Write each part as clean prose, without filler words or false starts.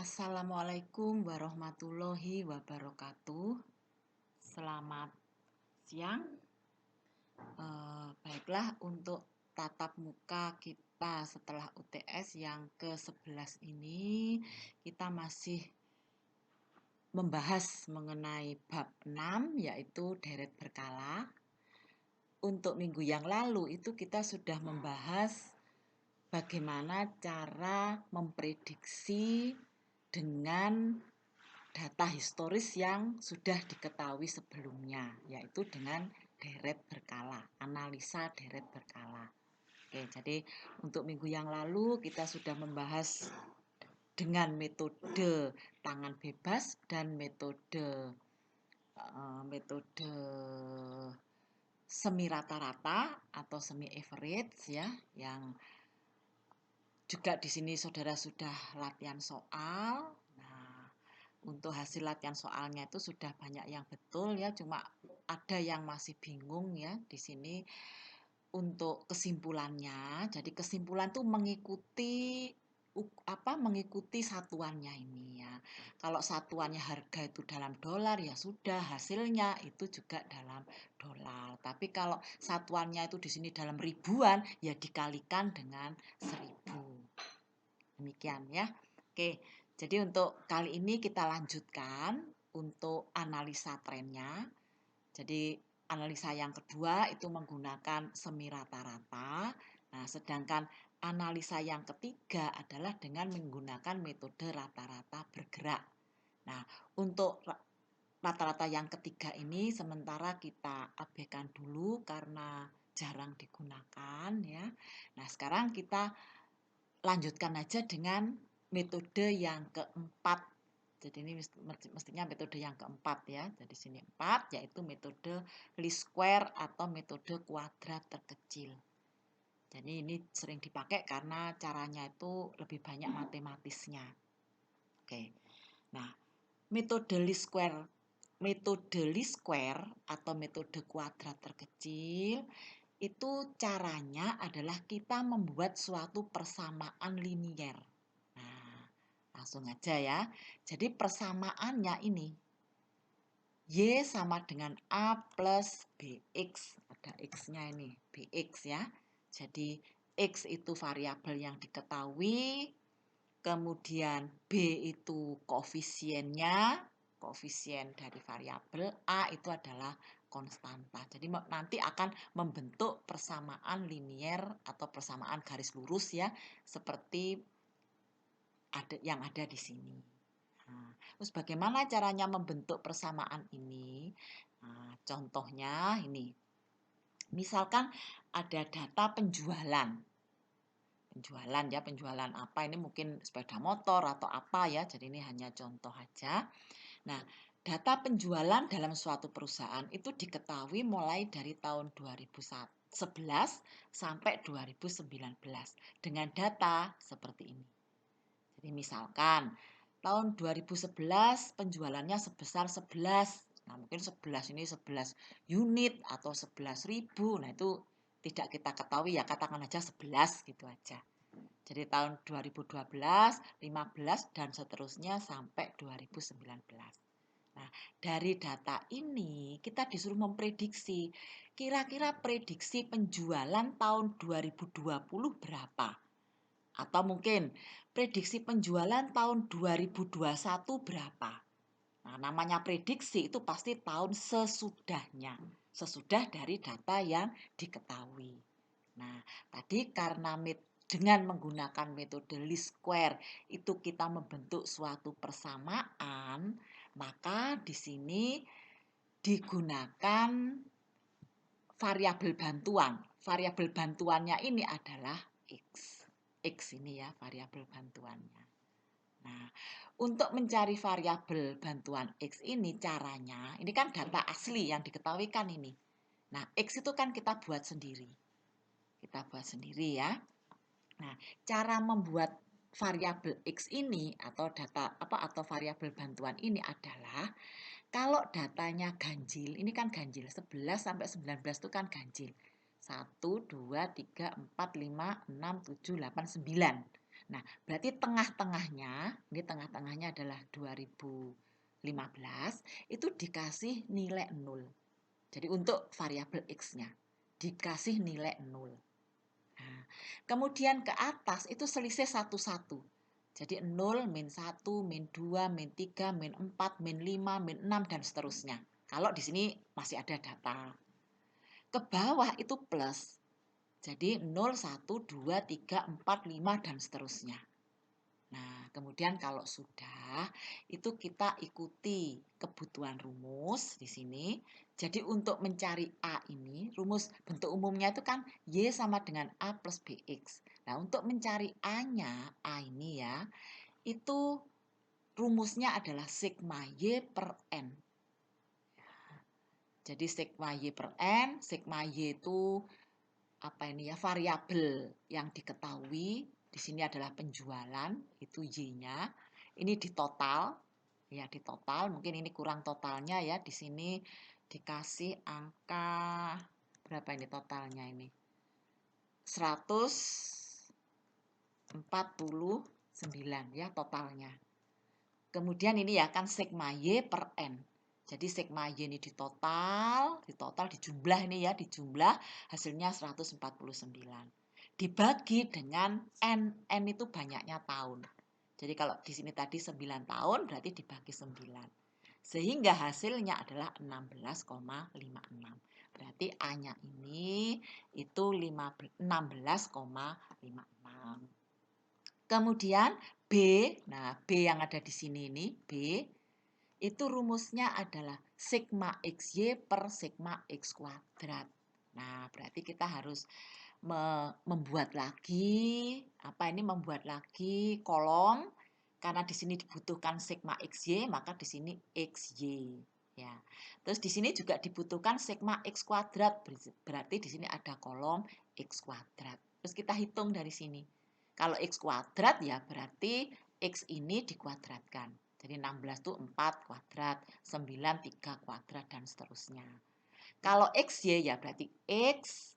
Assalamualaikum warahmatullahi wabarakatuh. Selamat siang. Baiklah, untuk tatap muka kita setelah UTS yang ke-11 ini, kita masih membahas mengenai bab 6, yaitu deret berkala. Untuk minggu yang lalu itu kita sudah membahas bagaimana cara memprediksi dengan data historis yang sudah diketahui sebelumnya, yaitu dengan deret berkala, analisa deret berkala. Oke, jadi untuk minggu yang lalu kita sudah membahas dengan metode tangan bebas dan metode semi rata-rata atau semi average ya, yang juga di sini saudara sudah latihan soal. Nah, untuk hasil latihan soalnya itu sudah banyak yang betul ya, cuma ada yang masih bingung ya di sini untuk kesimpulannya. Jadi kesimpulan itu mengikuti satuannya ini ya. Kalau satuannya harga itu dalam dolar ya sudah, hasilnya itu juga dalam dolar. Tapi kalau satuannya itu di sini dalam ribuan ya dikalikan dengan 1000. Demikian ya. Oke. Jadi untuk kali ini kita lanjutkan untuk analisa trennya. Jadi analisa yang kedua itu menggunakan semi rata-rata. Nah, sedangkan analisa yang ketiga adalah dengan menggunakan metode rata-rata bergerak. Nah, untuk rata-rata yang ketiga ini sementara kita abaikan dulu karena jarang digunakan ya. Nah, sekarang kita lanjutkan aja dengan metode yang keempat. Jadi ini mestinya metode yang keempat ya. Jadi sini 4 yaitu metode least square atau metode kuadrat terkecil. Jadi ini sering dipakai karena caranya itu lebih banyak matematisnya. Oke. Nah, metode least square atau metode kuadrat terkecil itu caranya adalah kita membuat suatu persamaan linier. Nah, langsung aja ya. Jadi persamaannya ini Y sama dengan A plus BX. Ada X-nya ini, BX ya. Jadi X itu variabel yang diketahui, kemudian B itu koefisiennya, koefisien dari variabel, A itu adalah konstanta. Jadi nanti akan membentuk persamaan linier atau persamaan garis lurus ya, seperti yang ada di sini. Nah, terus bagaimana caranya membentuk persamaan ini? Nah, contohnya ini. Misalkan ada data penjualan. Penjualan apa ini, mungkin sepeda motor atau apa ya. Jadi ini hanya contoh aja. Nah, data penjualan dalam suatu perusahaan itu diketahui mulai dari tahun 2011 sampai 2019 dengan data seperti ini. Jadi misalkan tahun 2011 penjualannya sebesar 11. Nah, mungkin 11 ini 11 unit atau 11.000. Nah, itu tidak kita ketahui ya, katakan aja 11 gitu aja. Jadi tahun 2012, 15 dan seterusnya sampai 2019. Nah, dari data ini kita disuruh memprediksi kira-kira prediksi penjualan tahun 2020 berapa? Atau mungkin prediksi penjualan tahun 2021 berapa? Nah, namanya prediksi itu pasti tahun sesudahnya, sesudah dari data yang diketahui. Nah, tadi karena dengan menggunakan metode least square itu kita membentuk suatu persamaan, maka di sini digunakan variabel bantuan. Variabel bantuannya ini adalah X. X ini ya variabel bantuannya. Nah, untuk mencari variabel bantuan X ini caranya, ini kan data asli yang diketahui kan ini. Nah, X itu kan kita buat sendiri. Kita buat sendiri ya. Nah, cara membuat variabel X ini atau variabel bantuan ini adalah kalau datanya ganjil, ini kan ganjil 11 sampai 19 itu kan ganjil. 1, 2, 3, 4, 5, 6, 7, 8, 9. Nah, berarti tengah-tengahnya, ini tengah-tengahnya adalah 2015, itu dikasih nilai 0. Jadi untuk variabel X-nya, dikasih nilai 0. Nah, kemudian ke atas itu selisih satu-satu. Jadi 0, min 1, min 2, min 3, min 4, min 5, min 6, dan seterusnya. Kalau di sini masih ada data. Ke bawah itu plus. Jadi 0, 1, 2, 3, 4, 5, dan seterusnya. Nah, kemudian kalau sudah, itu kita ikuti kebutuhan rumus di sini. Jadi untuk mencari A ini, rumus bentuk umumnya itu kan Y sama dengan A plus BX. Nah, untuk mencari A-nya, A ini ya, itu rumusnya adalah sigma Y per N. Jadi sigma Y per N, sigma Y itu apa ini ya, variabel yang diketahui. Di sini adalah penjualan, itu Y-nya. Ini di total, ya di total. Mungkin ini kurang totalnya ya. Di sini dikasih angka berapa ini totalnya ini? 149 ya totalnya. Kemudian ini ya kan sigma Y per N. Jadi sigma Y ini di total dijumlah ini ya, dijumlah hasilnya 149. Dibagi dengan N. N itu banyaknya tahun. Jadi kalau di sini tadi 9 tahun berarti dibagi 9. Sehingga hasilnya adalah 16,56. Berarti A-nya ini itu 16,56. Kemudian B, nah B yang ada di sini ini, B, itu rumusnya adalah sigma XY per sigma X kuadrat. Nah, berarti kita harus membuat lagi, membuat lagi kolom, karena di sini dibutuhkan sigma XY, maka di sini XY. Ya. Terus di sini juga dibutuhkan sigma X kuadrat, berarti di sini ada kolom X kuadrat. Terus kita hitung dari sini. Kalau X kuadrat ya berarti X ini dikuadratkan. Jadi 16 itu 4 kuadrat, 9 3 kuadrat, dan seterusnya. Kalau XY ya berarti X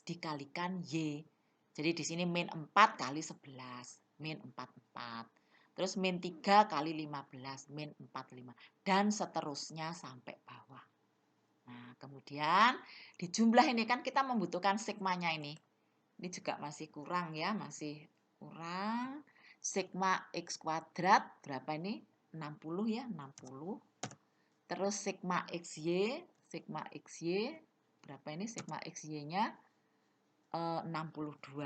dikalikan Y. Jadi di sini min 4 kali 11, min 44. Terus min 3 kali 15, min 45. Dan seterusnya sampai bawah. Nah, kemudian di jumlah ini kan kita membutuhkan sigmanya ini. Ini juga masih kurang ya, masih kurang. Sigma X kuadrat berapa ini? 60 ya, 60. Terus sigma XY berapa ini sigma XY-nya? 62. 62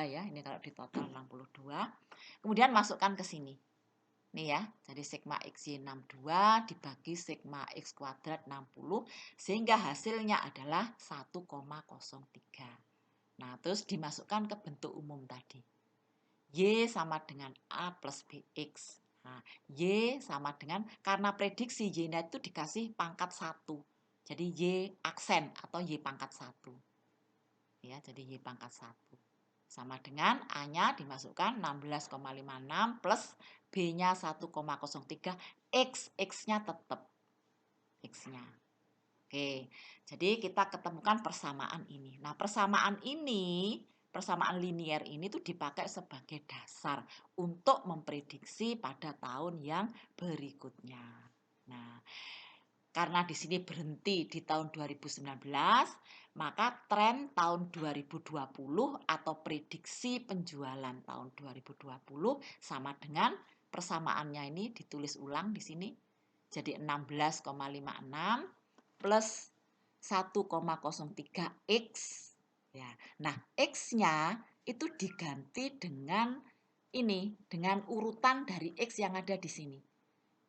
ya, ini kalau di total 62. Kemudian masukkan ke sini. Nih ya, jadi sigma XY 62 dibagi sigma X kuadrat 60, sehingga hasilnya adalah 1,03. Nah, terus dimasukkan ke bentuk umum tadi. Y sama dengan A plus BX. Nah, Y sama dengan, karena prediksi Y-nya itu dikasih pangkat 1. Jadi Y aksen atau Y pangkat 1. Ya, jadi Y pangkat 1. Sama dengan A-nya dimasukkan 16,56 plus B-nya 1,03. X-nya tetap. X-nya. Oke, jadi kita ketemukan persamaan ini. Nah, persamaan linier ini tuh dipakai sebagai dasar untuk memprediksi pada tahun yang berikutnya. Nah, karena di sini berhenti di tahun 2019, maka tren tahun 2020 atau prediksi penjualan tahun 2020 sama dengan persamaannya ini ditulis ulang di sini. Jadi 16,56 plus 1,03 X. Ya. Nah, X-nya itu diganti dengan ini, dengan urutan dari X yang ada di sini.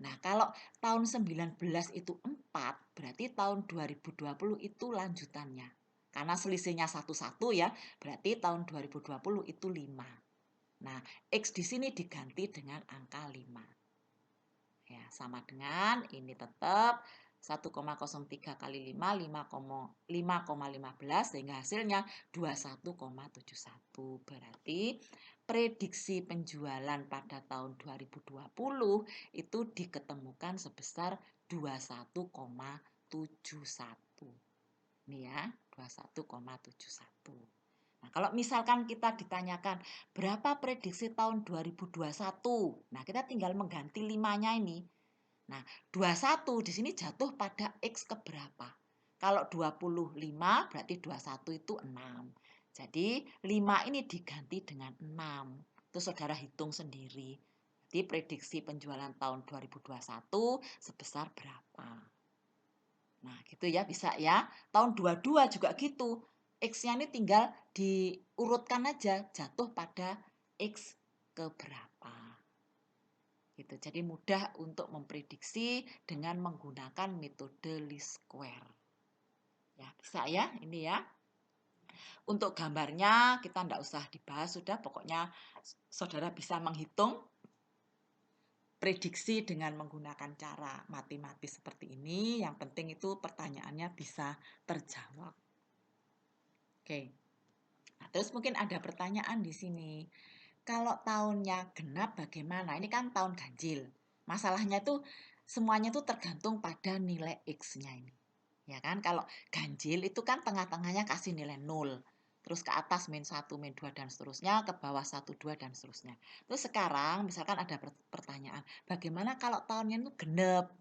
Nah, kalau tahun 19 itu 4, berarti tahun 2020 itu lanjutannya. Karena selisihnya satu-satu ya, berarti tahun 2020 itu 5. Nah, X di sini diganti dengan angka 5. Ya, sama dengan ini tetap 1,03 kali 5, 5,15, sehingga hasilnya 21,71. Berarti prediksi penjualan pada tahun 2020 itu diketemukan sebesar 21,71. Ini ya, 21,71. Nah, kalau misalkan kita ditanyakan berapa prediksi tahun 2021, nah kita tinggal mengganti 5-nya ini. Nah, 21 di sini jatuh pada X keberapa? Kalau 25 berarti 21 itu 6. Jadi 5 ini diganti dengan 6. Itu saudara hitung sendiri. Jadi prediksi penjualan tahun 2021 sebesar berapa? Nah, gitu ya, bisa ya. Tahun 22 juga gitu. X-nya ini tinggal diurutkan aja, jatuh pada X keberapa. Gitu. Jadi mudah untuk memprediksi dengan menggunakan metode least square. Ya, bisa ya, ini ya. Untuk gambarnya kita enggak usah dibahas, sudah pokoknya saudara bisa menghitung prediksi dengan menggunakan cara matematis seperti ini. Yang penting itu pertanyaannya bisa terjawab. Oke. Nah, terus mungkin ada pertanyaan di sini. Kalau tahunnya genap bagaimana? Ini kan tahun ganjil. Masalahnya itu semuanya itu tergantung pada nilai X-nya ini. Ya kan? Kalau ganjil itu kan tengah-tengahnya kasih nilai 0. Terus ke atas min 1, min 2 dan seterusnya, ke bawah 1, 2 dan seterusnya. Terus sekarang misalkan ada pertanyaan, bagaimana kalau tahunnya itu genap?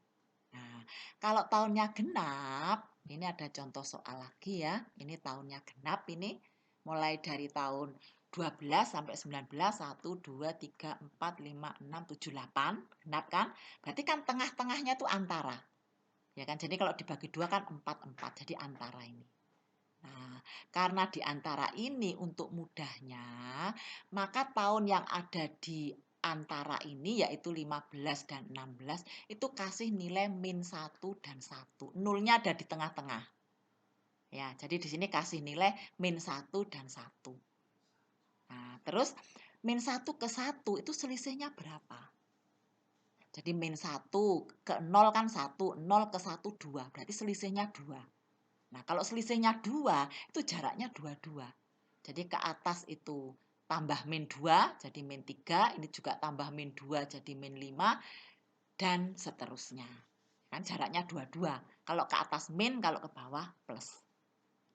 Nah, kalau tahunnya genap, ini ada contoh soal lagi ya. Ini tahunnya genap ini mulai dari tahun 12 sampai 19, 1, 2, 3, 4, 5, 6, 7, 8. Genap kan? Berarti kan tengah-tengahnya itu antara. Ya kan? Jadi kalau dibagi 2 kan 4, 4. Jadi antara ini. Nah, karena di antara ini untuk mudahnya, maka tahun yang ada di antara ini yaitu 15 dan 16 itu kasih nilai min 1 dan 1. Nolnya ada di tengah-tengah. Ya, jadi di sini kasih nilai min 1 dan 1. Nah, terus min 1 ke 1 itu selisihnya berapa? Jadi min 1 ke 0 kan 1, 0 ke 1 2, berarti selisihnya 2. Nah, kalau selisihnya 2, itu jaraknya 2. Jadi ke atas itu tambah min 2, jadi min 3. Ini juga tambah min 2, jadi min 5. Dan seterusnya. Kan jaraknya 2. Kalau ke atas min, kalau ke bawah plus.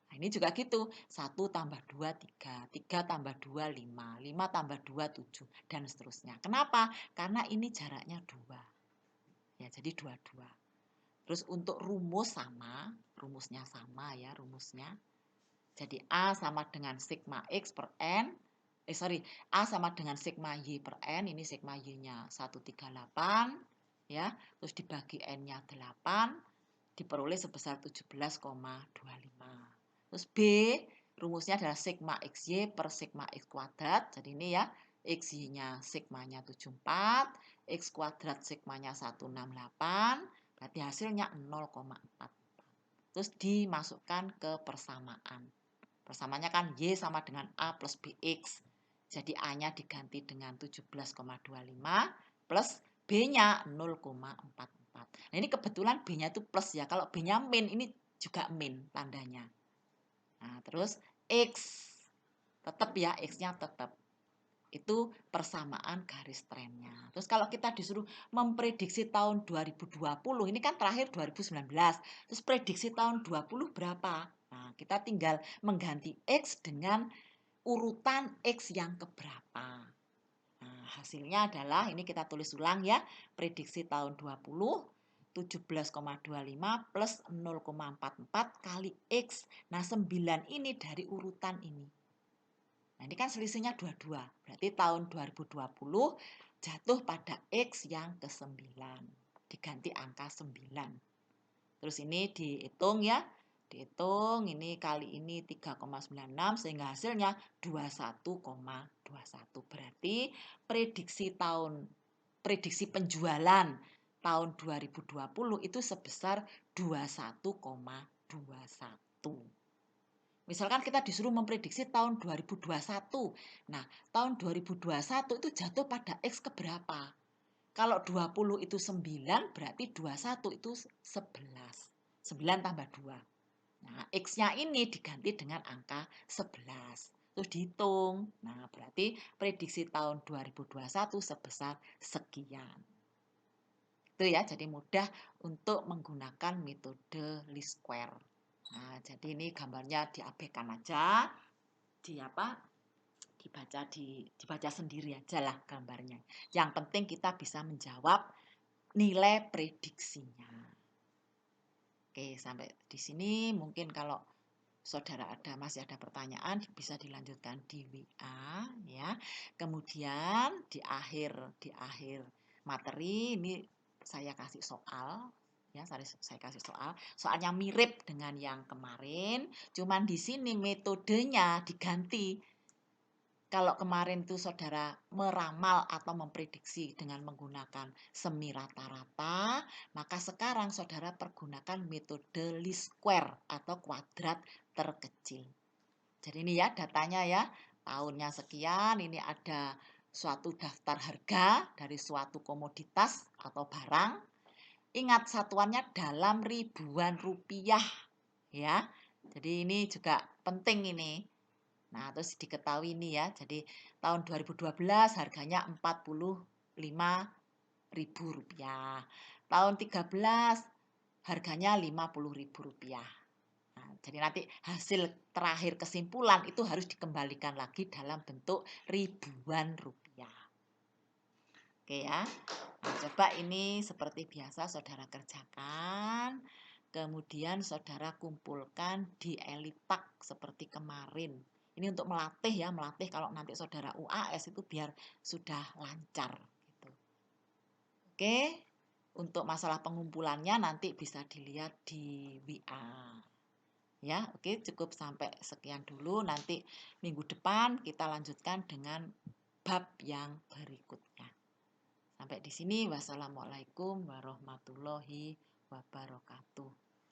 Nah, ini juga gitu. 1 tambah 2, 3. 3 tambah 2, 5. 5 tambah 2, 7. Dan seterusnya. Kenapa? Karena ini jaraknya 2. Ya, jadi 2. Terus untuk rumus sama, rumusnya sama ya, rumusnya. Jadi A sama dengan sigma X per N. A sama dengan sigma Y per N. Ini sigma Y-nya 138. Ya, terus dibagi N-nya 8. Diperoleh sebesar 17,25. Terus B, rumusnya adalah sigma XY per sigma X kuadrat. Jadi ini ya, XY-nya sigmanya 74. X kuadrat sigmanya 168. Berarti hasilnya 0,44. Terus dimasukkan ke persamaan. Persamaannya kan Y sama dengan A plus BX. Jadi A-nya diganti dengan 17,25 plus B-nya 0,44. Nah, ini kebetulan B-nya itu plus ya. Kalau B-nya min, ini juga min tandanya. Nah, terus X. Tetap ya, X-nya tetap. Itu persamaan garis trennya. Terus kalau kita disuruh memprediksi tahun 2020, ini kan terakhir 2019. Terus prediksi tahun 20 berapa? Nah, kita tinggal mengganti X dengan urutan X yang keberapa. Nah, hasilnya adalah, ini kita tulis ulang ya, prediksi tahun 20, 17,25 plus 0,44 kali X. Nah, 9 ini dari urutan ini. Nah, ini kan selisihnya 22. Berarti tahun 2020 jatuh pada X yang ke-9. Diganti angka 9. Terus ini dihitung ya. Dihitung ini kali ini 3,96 sehingga hasilnya 21,21. Berarti prediksi penjualan tahun 2020 itu sebesar 21,21. Misalkan kita disuruh memprediksi tahun 2021. Nah, tahun 2021 itu jatuh pada X keberapa? Kalau 20 itu 9, berarti 21 itu 11. 9 tambah 2. Nah, X-nya ini diganti dengan angka 11. Terus dihitung. Nah, berarti prediksi tahun 2021 sebesar sekian. Itu ya, jadi mudah untuk menggunakan metode least square. Nah, jadi ini gambarnya diabaikan aja. di apa? Dibaca sendiri aja lah gambarnya. Yang penting kita bisa menjawab nilai prediksinya. Oke, sampai di sini mungkin kalau saudara masih ada pertanyaan bisa dilanjutkan di WA ya. Kemudian di akhir materi ini saya kasih soal ya, saya kasih soal. Soalnya mirip dengan yang kemarin, cuman di sini metodenya diganti. Kalau kemarin itu saudara meramal atau memprediksi dengan menggunakan semi rata-rata, maka sekarang saudara pergunakan metode least square atau kuadrat terkecil. Jadi ini ya datanya ya, tahunnya sekian, ini ada suatu daftar harga dari suatu komoditas atau barang. Ingat satuannya dalam ribuan rupiah ya. Jadi ini juga penting ini. Nah, terus diketahui ini ya. Jadi tahun 2012 harganya Rp45.000. Tahun 13 harganya Rp50.000. Nah, jadi nanti hasil terakhir kesimpulan itu harus dikembalikan lagi dalam bentuk ribuan rupiah. Oke ya. Nah, coba ini seperti biasa saudara kerjakan. Kemudian saudara kumpulkan di elitak seperti kemarin. Ini untuk melatih ya, melatih kalau nanti saudara UAS itu biar sudah lancar gitu. Oke. Untuk masalah pengumpulannya nanti bisa dilihat di WA. Ya, oke, cukup sampai sekian dulu. Nanti minggu depan kita lanjutkan dengan bab yang berikutnya. Sampai di sini, wassalamualaikum warahmatullahi wabarakatuh.